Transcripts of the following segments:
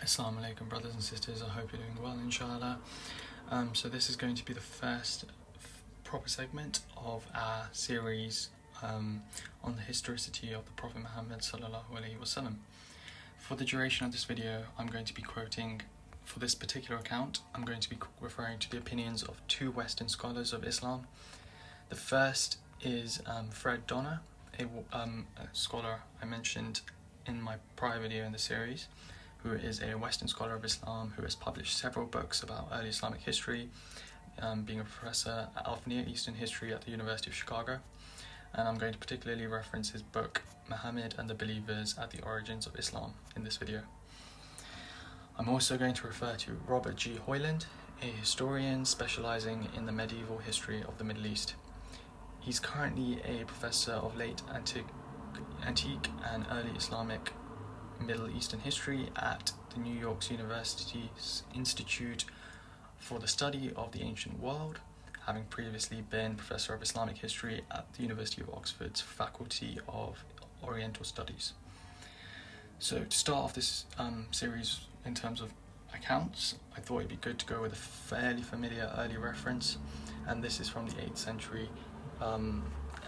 Assalamu alaikum, brothers and sisters. I hope you're doing well, inshallah. So this is going to be the first proper segment of our series on the historicity of the Prophet Muhammad sallallahu alaihi wasallam. For the duration of this video, I'm going to be quoting, for this particular account, I'm going to be referring to the opinions of two Western scholars of Islam. The first is Fred Donner, a scholar I mentioned in my prior video in the series, who is a Western scholar of Islam who has published several books about early Islamic history, being a professor of Near Eastern history at the University of Chicago. And I'm going to particularly reference his book, Muhammad and the Believers at the Origins of Islam, in this video. I'm also going to refer to Robert G. Hoyland, a historian specializing in the medieval history of the Middle East. He's currently a professor of late antique and early Islamic Middle Eastern history at the New York University's Institute for the Study of the Ancient World, having previously been Professor of Islamic History at the University of Oxford's Faculty of Oriental Studies. So to start off this series in terms of accounts, I thought it'd be good to go with a fairly familiar early reference, and this is from the 8th century, and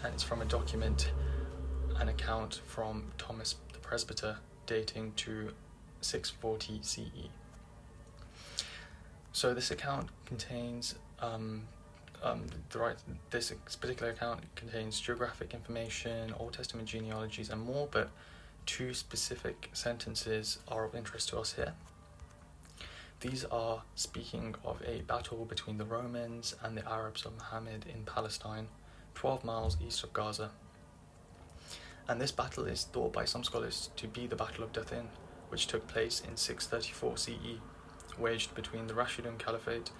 it's from a document, an account from Thomas the Presbyter, dating to 640 CE. So this account contains this particular account contains geographic information, Old Testament genealogies, and more, but two specific sentences are of interest to us here. These are speaking of a battle between the Romans and the Arabs of Muhammad in Palestine, 12 miles east of Gaza. And this battle is thought by some scholars to be the Battle of Dathin, which took place in 634 CE, waged between the Rashidun Caliphate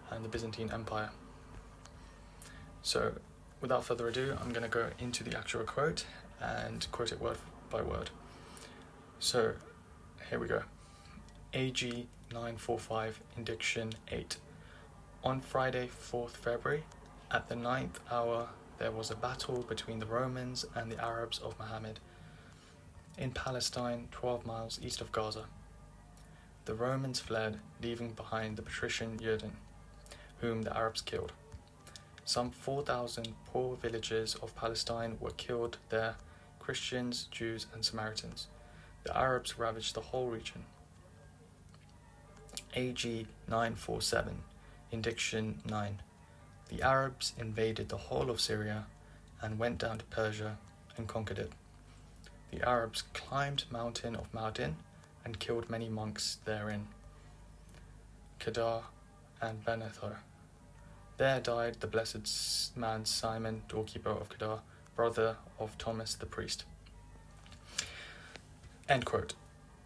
and the Byzantine Empire. So, without further ado, I'm going to go into the actual quote and quote it word by word. So, here we go. AG 945, Indiction 8. On Friday, 4th February, at the 9th hour, there was a battle between the Romans and the Arabs of Muhammad in Palestine, 12 miles east of Gaza. The Romans fled, leaving behind the patrician Jordan, whom the Arabs killed. Some 4,000 poor villagers of Palestine were killed there, Christians, Jews, and Samaritans. The Arabs ravaged the whole region. AG 947, Indiction 9. The Arabs invaded the whole of Syria and went down to Persia and conquered it. The Arabs climbed mountain of Mardin and killed many monks therein, Kedar and Benethar. There died the blessed man Simon, doorkeeper of Kedar, brother of Thomas the priest. End quote.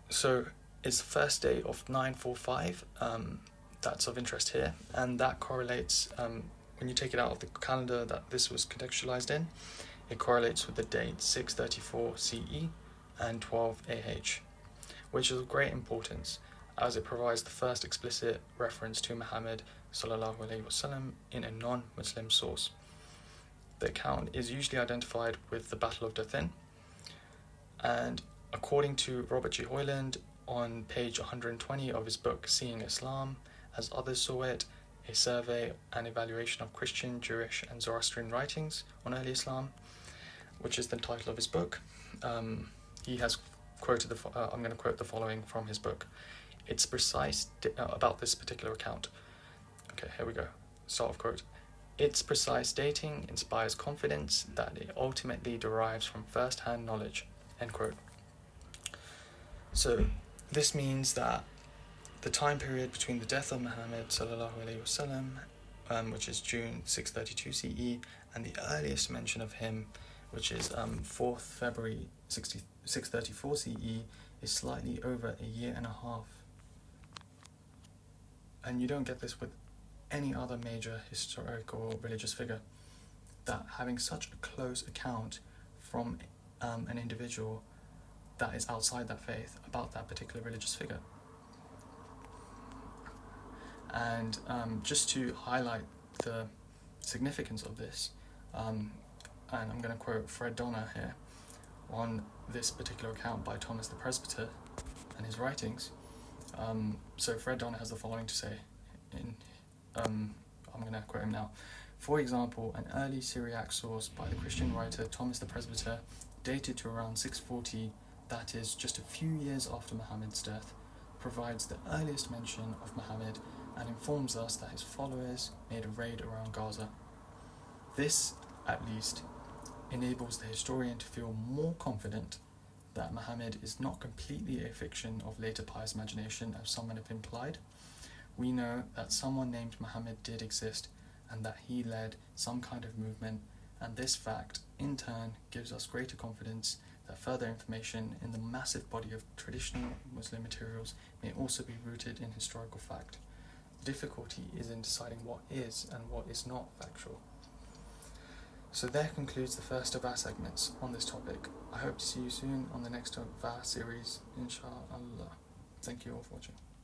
So it's the first day of 945, that's of interest here, and that correlates, when you take it out of the calendar that this was contextualized in, it correlates with the date 634 CE and 12 AH, which is of great importance as it provides the first explicit reference to Muhammad sallallahu alaihi wasallam in a non-Muslim source. The account is usually identified with the Battle of Dathin, and according to Robert G. Hoyland, on page 120 of his book Seeing Islam as Others Saw It, a survey and evaluation of Christian, Jewish, and Zoroastrian writings on early Islam, which is the title of his book. He has quoted I'm going to quote the following from his book. It's precise about this particular account. Okay, here we go. Start of quote. Its precise dating inspires confidence that it ultimately derives from first-hand knowledge. End quote. So this means that the time period between the death of Muhammad sallallahu alaihi wasallam, which is June 632 CE, and the earliest mention of him, which is 4th February 634 CE, is slightly over a year and a half. And you don't get this with any other major historical religious figure, that having such a close account from an individual that is outside that faith about that particular religious figure. And just to highlight the significance of this, and I'm going to quote Fred Donner here on this particular account by Thomas the Presbyter and his writings, So Fred Donner has the following to say, I'm going to quote him now. For example, an early Syriac source by the Christian writer Thomas the Presbyter, dated to around 640, that is, just a few years after Muhammad's death, provides the earliest mention of Muhammad and informs us that his followers made a raid around Gaza. This, at least, enables the historian to feel more confident that Muhammad is not completely a fiction of later pious imagination, as some have implied. We know that someone named Muhammad did exist and that he led some kind of movement, and this fact, in turn, gives us greater confidence that further information in the massive body of traditional Muslim materials may also be rooted in historical fact. The difficulty is in deciding what is and what is not factual. So there concludes the first of our segments on this topic. I hope to see you soon on the next of our series, inshallah. Thank you all for watching.